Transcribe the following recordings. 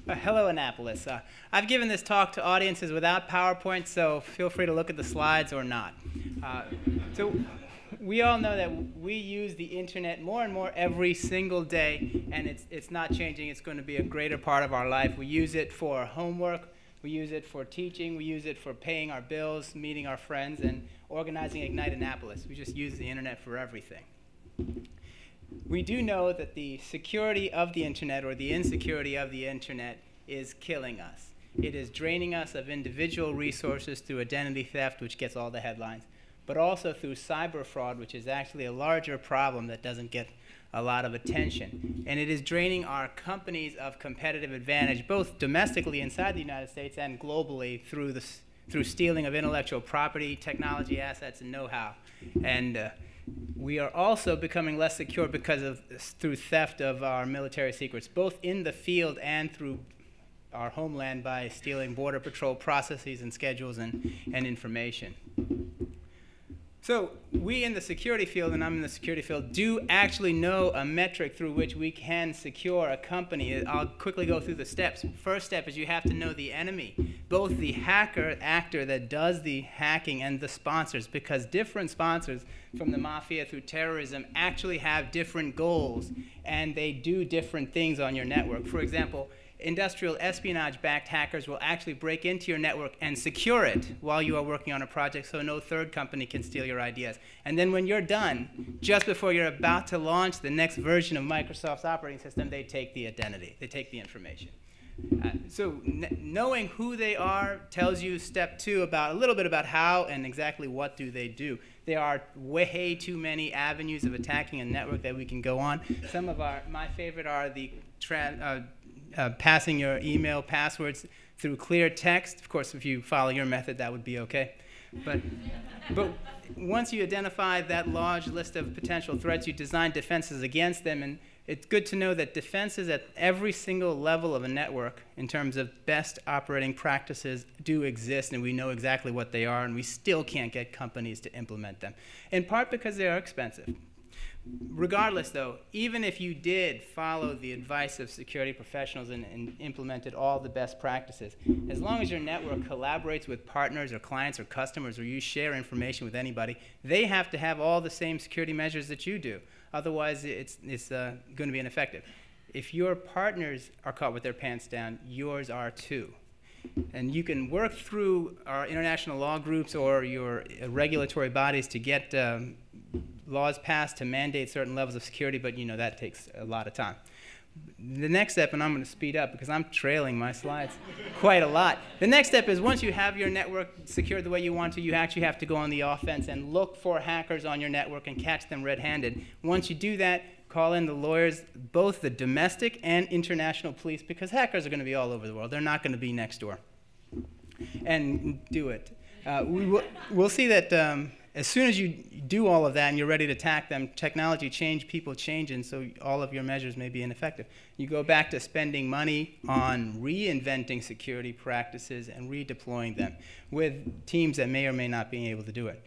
Hello, Annapolis. I've given this talk to audiences without PowerPoint, so feel free to look at the slides or not. So we all know that we use the internet more and more every single day, and it's not changing. It's going to be a greater part of our life. We use it for homework. We use it for teaching. We use it for paying our bills, meeting our friends, and organizing Ignite Annapolis. We just use the internet for everything. We do know that the security of the internet or the insecurity of the internet is killing us. It is draining us of individual resources through identity theft, which gets all the headlines, but also through cyber fraud, which is actually a larger problem that doesn't get a lot of attention. And it is draining our companies of competitive advantage, both domestically inside the United States and globally through stealing of intellectual property, technology assets, and know-how. And we are also becoming less secure through theft of our military secrets, both in the field and through our homeland by stealing Border Patrol processes and schedules and information. So we in the security field, and I'm in the security field, do actually know a metric through which we can secure a company. I'll quickly go through the steps. First step is you have to know the enemy, both the actor that does the hacking and the sponsors, because different sponsors from the mafia through terrorism actually have different goals, and they do different things on your network. For example, industrial espionage-backed hackers will actually break into your network and secure it while you are working on a project so no third company can steal your ideas. And then when you're done, just before you're about to launch the next version of Microsoft's operating system, they take the identity, they take the information. So knowing who they are tells you step two a little bit about how and exactly what do they do. There are way too many avenues of attacking a network that we can go on. Some of my favorite are the passing your email passwords through clear text. Of course, if you follow your method, that would be okay. But once you identify that large list of potential threats, you design defenses against them. And it's good to know that defenses at every single level of a network in terms of best operating practices do exist, and we know exactly what they are, and we still can't get companies to implement them, in part because they are expensive. Regardless, though, even if you did follow the advice of security professionals and implemented all the best practices, as long as your network collaborates with partners or clients or customers, or you share information with anybody, they have to have all the same security measures that you do. Otherwise, it's going to be ineffective. If your partners are caught with their pants down, yours are too. And you can work through our international law groups or your regulatory bodies to get laws passed to mandate certain levels of security, but you know that takes a lot of time. The next step, and I'm going to speed up because I'm trailing my slides quite a lot. The next step is once you have your network secured the way you want to, you actually have to go on the offense and look for hackers on your network and catch them red-handed. Once you do that, call in the lawyers, both the domestic and international police, because hackers are going to be all over the world. They're not going to be next door. And do it. We'll see that as soon as you do all of that and you're ready to attack them, technology change, people change, and so all of your measures may be ineffective. You go back to spending money on reinventing security practices and redeploying them with teams that may or may not be able to do it.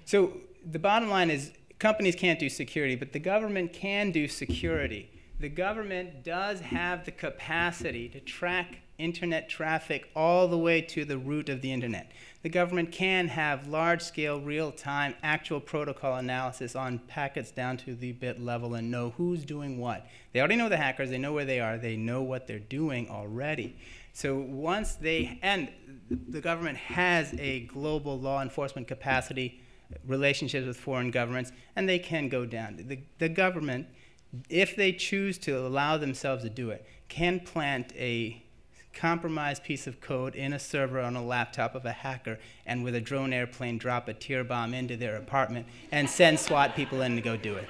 So the bottom line is companies can't do security, but the government can do security. The government does have the capacity to track internet traffic all the way to the root of the internet. The government can have large-scale, real-time, actual protocol analysis on packets down to the bit level and know who's doing what. They already know the hackers. They know where they are. They know what they're doing already. So once and the government has a global law enforcement capacity, relationships with foreign governments, and they can go down. The government, if they choose to allow themselves to do it, can plant a compromised piece of code in a server on a laptop of a hacker and with a drone airplane drop a tear bomb into their apartment and send SWAT people in to go do it.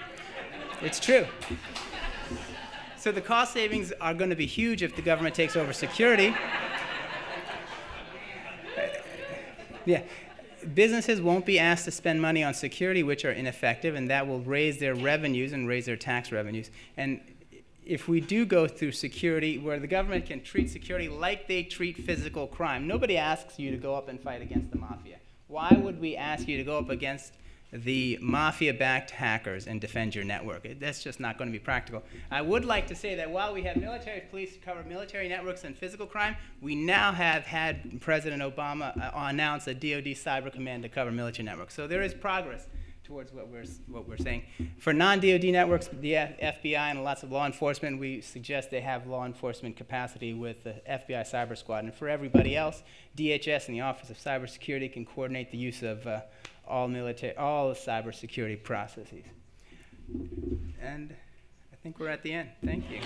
It's true. So the cost savings are going to be huge if the government takes over security. Yeah. Businesses won't be asked to spend money on security, which are ineffective, and that will raise their revenues and raise their tax revenues. And if we do go through security where the government can treat security like they treat physical crime, nobody asks you to go up and fight against the mafia. Why would we ask you to go up against the mafia-backed hackers and defend your network. That's just not going to be practical. I would like to say that while we have military police to cover military networks and physical crime, we now have had President Obama announce a DoD Cyber Command to cover military networks. So there is progress towards what we're saying. For non-DoD networks, the FBI and lots of law enforcement, we suggest they have law enforcement capacity with the FBI Cyber Squad. And for everybody else, DHS and the Office of Cybersecurity can coordinate the use of all cybersecurity processes. And I think we're at the end. Thank you.